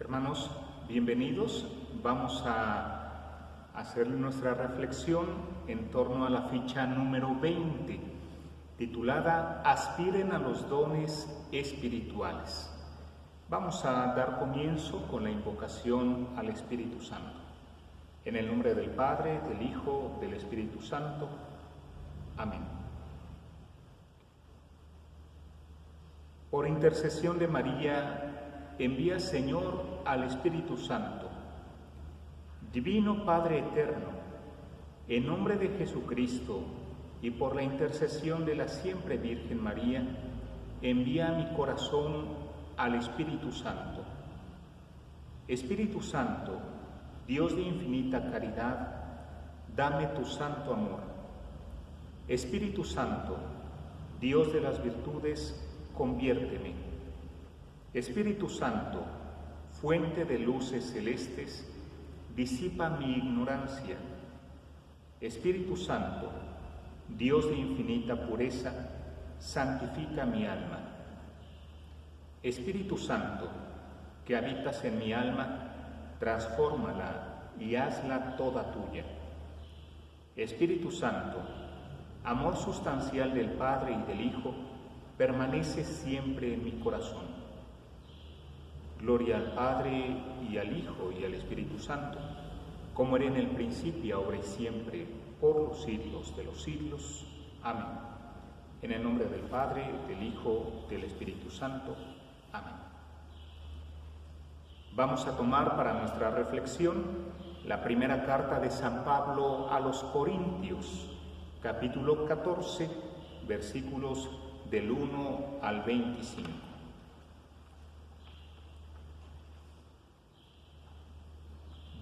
Hermanos, bienvenidos. Vamos a hacer nuestra reflexión en torno a la ficha número 20, titulada Aspiren a los dones espirituales. Vamos a dar comienzo con la invocación al Espíritu Santo. En el nombre del Padre, del Hijo, del Espíritu Santo. Amén. Por intercesión de María, envía, Señor, al Espíritu Santo. Divino Padre eterno, en nombre de Jesucristo y por la intercesión de la siempre Virgen María, envía a mi corazón al Espíritu Santo. Espíritu Santo, Dios de infinita caridad, dame tu santo amor. Espíritu Santo, Dios de las virtudes, conviérteme. Espíritu Santo, fuente de luces celestes, disipa mi ignorancia. Espíritu Santo, Dios de infinita pureza, santifica mi alma. Espíritu Santo, que habitas en mi alma, transfórmala y hazla toda tuya. Espíritu Santo, amor sustancial del Padre y del Hijo, permanece siempre en mi corazón. Gloria al Padre, y al Hijo, y al Espíritu Santo, como era en el principio, ahora y siempre, por los siglos de los siglos. Amén. En el nombre del Padre, del Hijo, del Espíritu Santo. Amén. Vamos a tomar para nuestra reflexión la primera carta de San Pablo a los Corintios, capítulo 14, versículos del 1 al 25.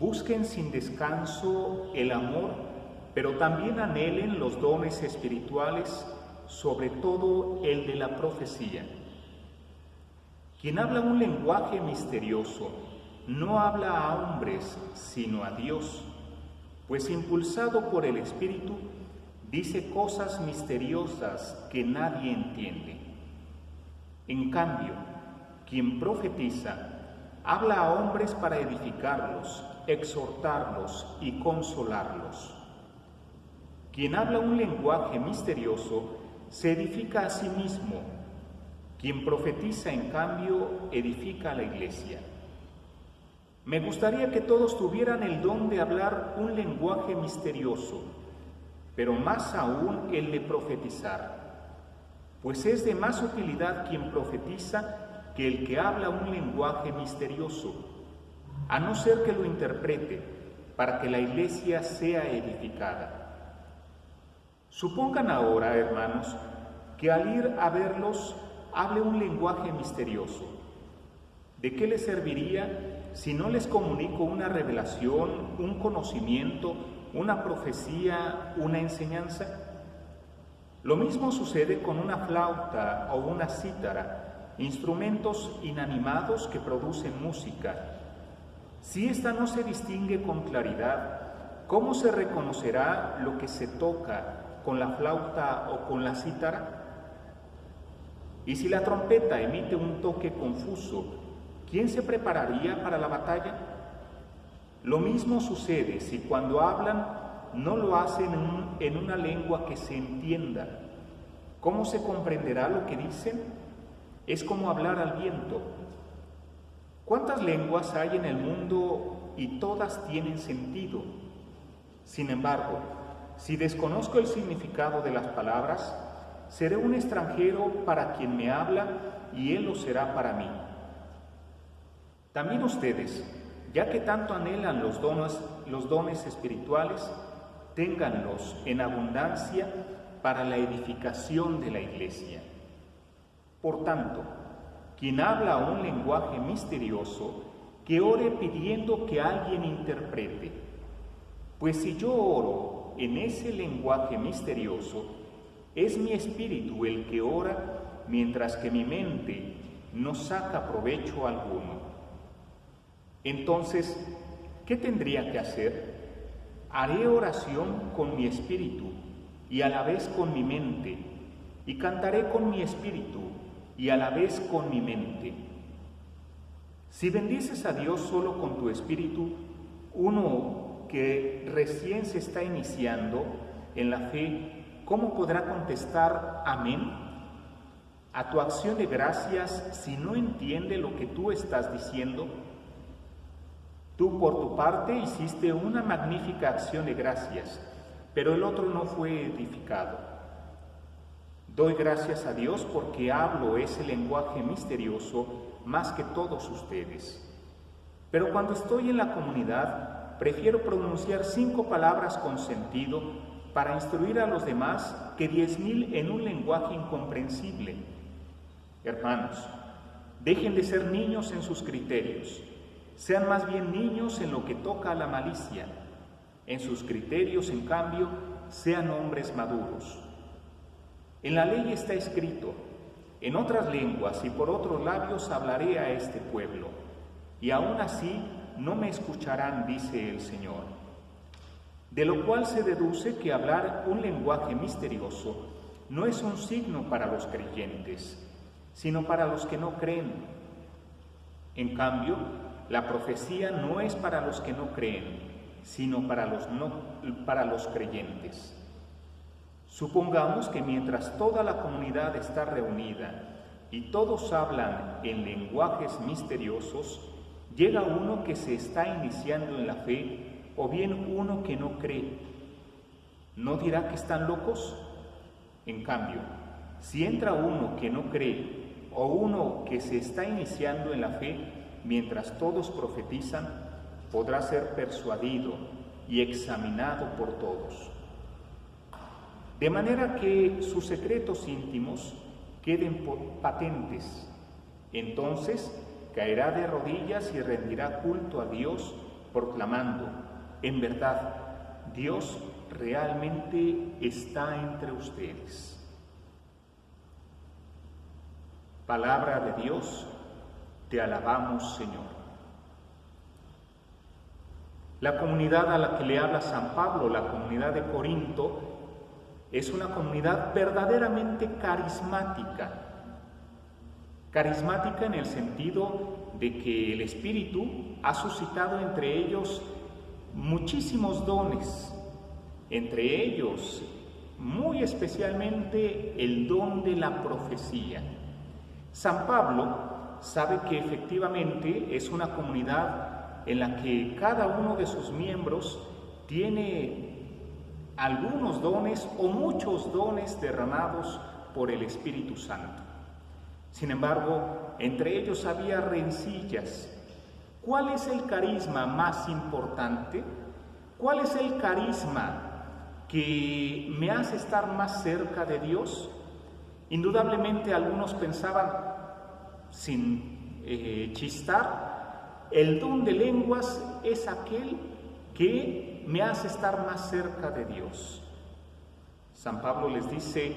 Busquen sin descanso el amor, pero también anhelen los dones espirituales, sobre todo el de la profecía. Quien habla un lenguaje misterioso no habla a hombres, sino a Dios, pues impulsado por el Espíritu, dice cosas misteriosas que nadie entiende. En cambio, quien profetiza habla a hombres para edificarlos, exhortarlos y consolarlos. Quien habla un lenguaje misterioso se edifica a sí mismo. Quien profetiza, en cambio, edifica a la iglesia. Me gustaría que todos tuvieran el don de hablar un lenguaje misterioso, pero más aún el de profetizar, pues es de más utilidad quien profetiza que el que habla un lenguaje misterioso, a no ser que lo interprete para que la iglesia sea edificada. Supongan ahora, hermanos, que al ir a verlos hable un lenguaje misterioso. ¿De qué les serviría si no les comunico una revelación, un conocimiento, una profecía, una enseñanza? Lo mismo sucede con una flauta o una cítara, instrumentos inanimados que producen música. Si ésta no se distingue con claridad, ¿cómo se reconocerá lo que se toca con la flauta o con la cítara? Y si la trompeta emite un toque confuso, ¿quién se prepararía para la batalla? Lo mismo sucede si cuando hablan no lo hacen en una lengua que se entienda. ¿Cómo se comprenderá lo que dicen? Es como hablar al viento. ¿Cuántas lenguas hay en el mundo y todas tienen sentido? Sin embargo, si desconozco el significado de las palabras, seré un extranjero para quien me habla y él lo será para mí. También ustedes, ya que tanto anhelan los dones espirituales, ténganlos en abundancia para la edificación de la iglesia. Por tanto, quien habla un lenguaje misterioso, que ore pidiendo que alguien interprete. Pues si yo oro en ese lenguaje misterioso, es mi espíritu el que ora, mientras que mi mente no saca provecho alguno. Entonces, ¿qué tendría que hacer? Haré oración con mi espíritu y a la vez con mi mente, y cantaré con mi espíritu y a la vez con mi mente. Si bendices a Dios solo con tu espíritu, uno que recién se está iniciando en la fe, ¿cómo podrá contestar amén a tu acción de gracias si no entiende lo que tú estás diciendo? Tú por tu parte hiciste una magnífica acción de gracias, pero el otro no fue edificado. Doy gracias a Dios porque hablo ese lenguaje misterioso más que todos ustedes. Pero cuando estoy en la comunidad, prefiero pronunciar 5 palabras con sentido para instruir a los demás que 10,000 en un lenguaje incomprensible. Hermanos, dejen de ser niños en sus criterios. Sean más bien niños en lo que toca a la malicia. En sus criterios, en cambio, sean hombres maduros. En la ley está escrito: en otras lenguas y por otros labios hablaré a este pueblo, y aún así no me escucharán, dice el Señor. De lo cual se deduce que hablar un lenguaje misterioso no es un signo para los creyentes, sino para los que no creen. En cambio, la profecía no es para los que no creen, sino para los creyentes. Supongamos que mientras toda la comunidad está reunida y todos hablan en lenguajes misteriosos, llega uno que se está iniciando en la fe o bien uno que no cree. ¿No dirá que están locos? En cambio, si entra uno que no cree o uno que se está iniciando en la fe, mientras todos profetizan, podrá ser persuadido y examinado por todos. De manera que sus secretos íntimos queden patentes. Entonces caerá de rodillas y rendirá culto a Dios, proclamando: en verdad, Dios realmente está entre ustedes. Palabra de Dios, te alabamos, Señor. La comunidad a la que le habla San Pablo, la comunidad de Corinto, es una comunidad verdaderamente carismática. Carismática en el sentido de que el Espíritu ha suscitado entre ellos muchísimos dones, entre ellos muy especialmente el don de la profecía. San Pablo sabe que efectivamente es una comunidad en la que cada uno de sus miembros tiene algunos dones o muchos dones derramados por el Espíritu Santo. Sin embargo, entre ellos había rencillas. ¿Cuál es el carisma más importante? ¿Cuál es el carisma que me hace estar más cerca de Dios? Indudablemente algunos pensaban, sin chistar, el don de lenguas es aquel que me hace estar más cerca de Dios. San Pablo les dice: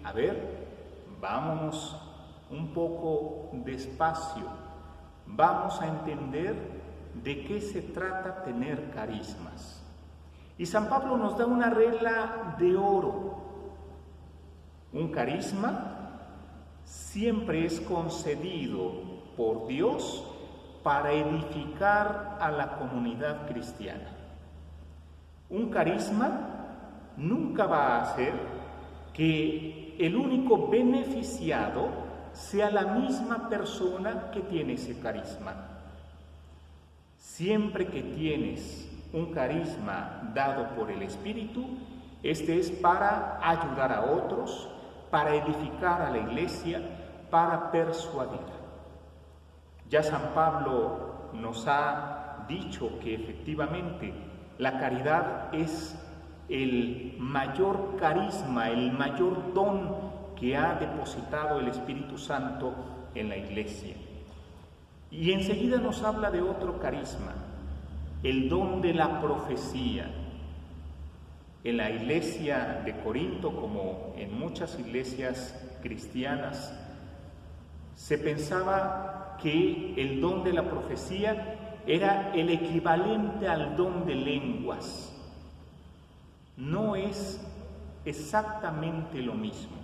a ver, vámonos un poco despacio, vamos a entender de qué se trata tener carismas. Y San Pablo nos da una regla de oro. Un carisma siempre es concedido por Dios para edificar a la comunidad cristiana. Un carisma nunca va a hacer que el único beneficiado sea la misma persona que tiene ese carisma. Siempre que tienes un carisma dado por el Espíritu, este es para ayudar a otros, para edificar a la iglesia, para persuadir. Ya San Pablo nos ha dicho que efectivamente la caridad es el mayor carisma, el mayor don que ha depositado el Espíritu Santo en la iglesia. Y enseguida nos habla de otro carisma, el don de la profecía. En la iglesia de Corinto, como en muchas iglesias cristianas, se pensaba que el don de la profecía era el equivalente al don de lenguas. No es exactamente lo mismo.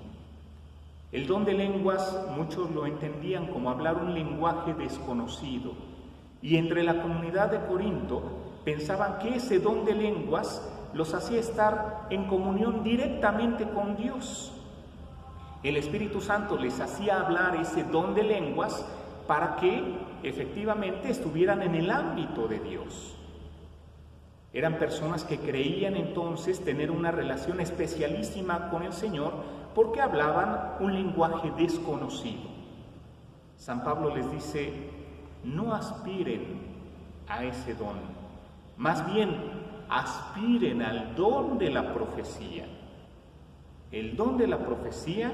El don de lenguas muchos lo entendían como hablar un lenguaje desconocido, Y entre la comunidad de Corinto pensaban que ese don de lenguas los hacía estar en comunión directamente con Dios. El Espíritu Santo les hacía hablar ese don de lenguas para que efectivamente estuvieran en el ámbito de Dios. Eran personas que creían entonces tener una relación especialísima con el Señor porque hablaban un lenguaje desconocido. San Pablo les dice: no aspiren a ese don, más bien aspiren al don de la profecía. El don de la profecía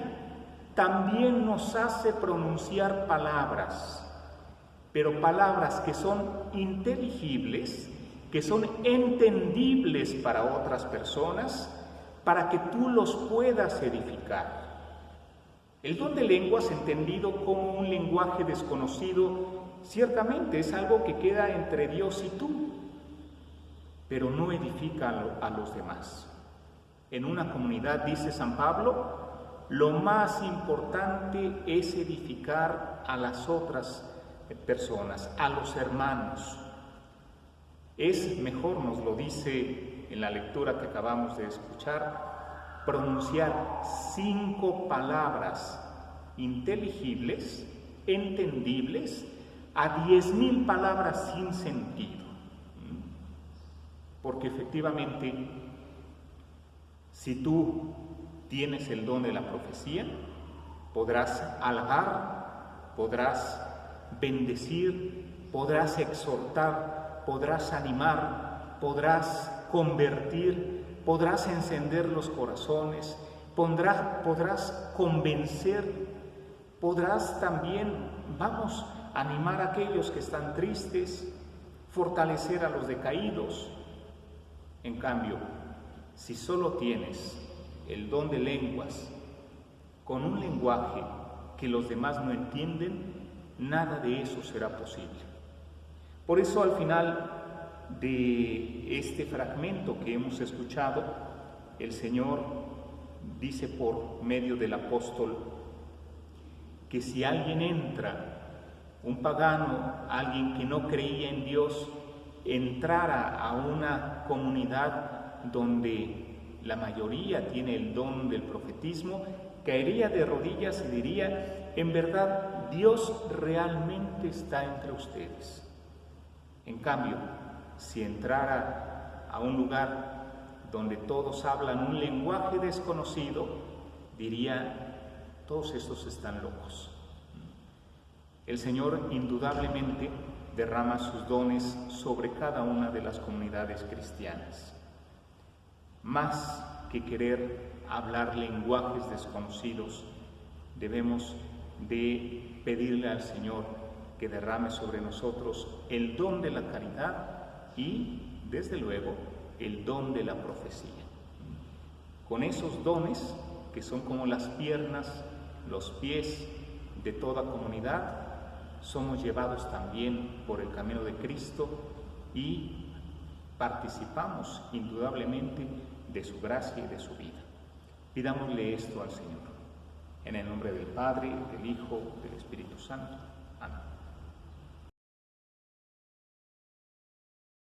también nos hace pronunciar palabras, pero palabras que son inteligibles, que son entendibles para otras personas, para que tú los puedas edificar. El don de lenguas, entendido como un lenguaje desconocido, ciertamente es algo que queda entre Dios y tú, pero no edifica a los demás. En una comunidad, dice San Pablo, lo más importante es edificar a las otras personas, a los hermanos. Es mejor, nos lo dice en la lectura que acabamos de escuchar, pronunciar 5 palabras inteligibles, entendibles, a 10,000 palabras sin sentido. Porque efectivamente, si tú tienes el don de la profecía, podrás halagar, podrás bendecir, podrás exhortar, podrás animar, podrás convertir, podrás encender los corazones, podrás convencer, podrás también, animar a aquellos que están tristes, fortalecer a los decaídos. En cambio, si solo tienes el don de lenguas con un lenguaje que los demás no entienden, nada de eso será posible. Por eso, al final de este fragmento que hemos escuchado, el Señor dice por medio del apóstol que si alguien entra, un pagano, alguien que no creía en Dios, entrara a una comunidad donde la mayoría tiene el don del profetismo, caería de rodillas y diría: en verdad, Dios realmente está entre ustedes. En cambio, si entrara a un lugar donde todos hablan un lenguaje desconocido, diría: todos estos están locos. El Señor indudablemente derrama sus dones sobre cada una de las comunidades cristianas. Más que querer hablar lenguajes desconocidos, debemos de pedirle al Señor que derrame sobre nosotros el don de la caridad y, desde luego, el don de la profecía. Con esos dones, que son como las piernas, los pies de toda comunidad, somos llevados también por el camino de Cristo y participamos indudablemente de su gracia y de su vida. Pidámosle esto al Señor. En el nombre del Padre, del Hijo, del Espíritu Santo.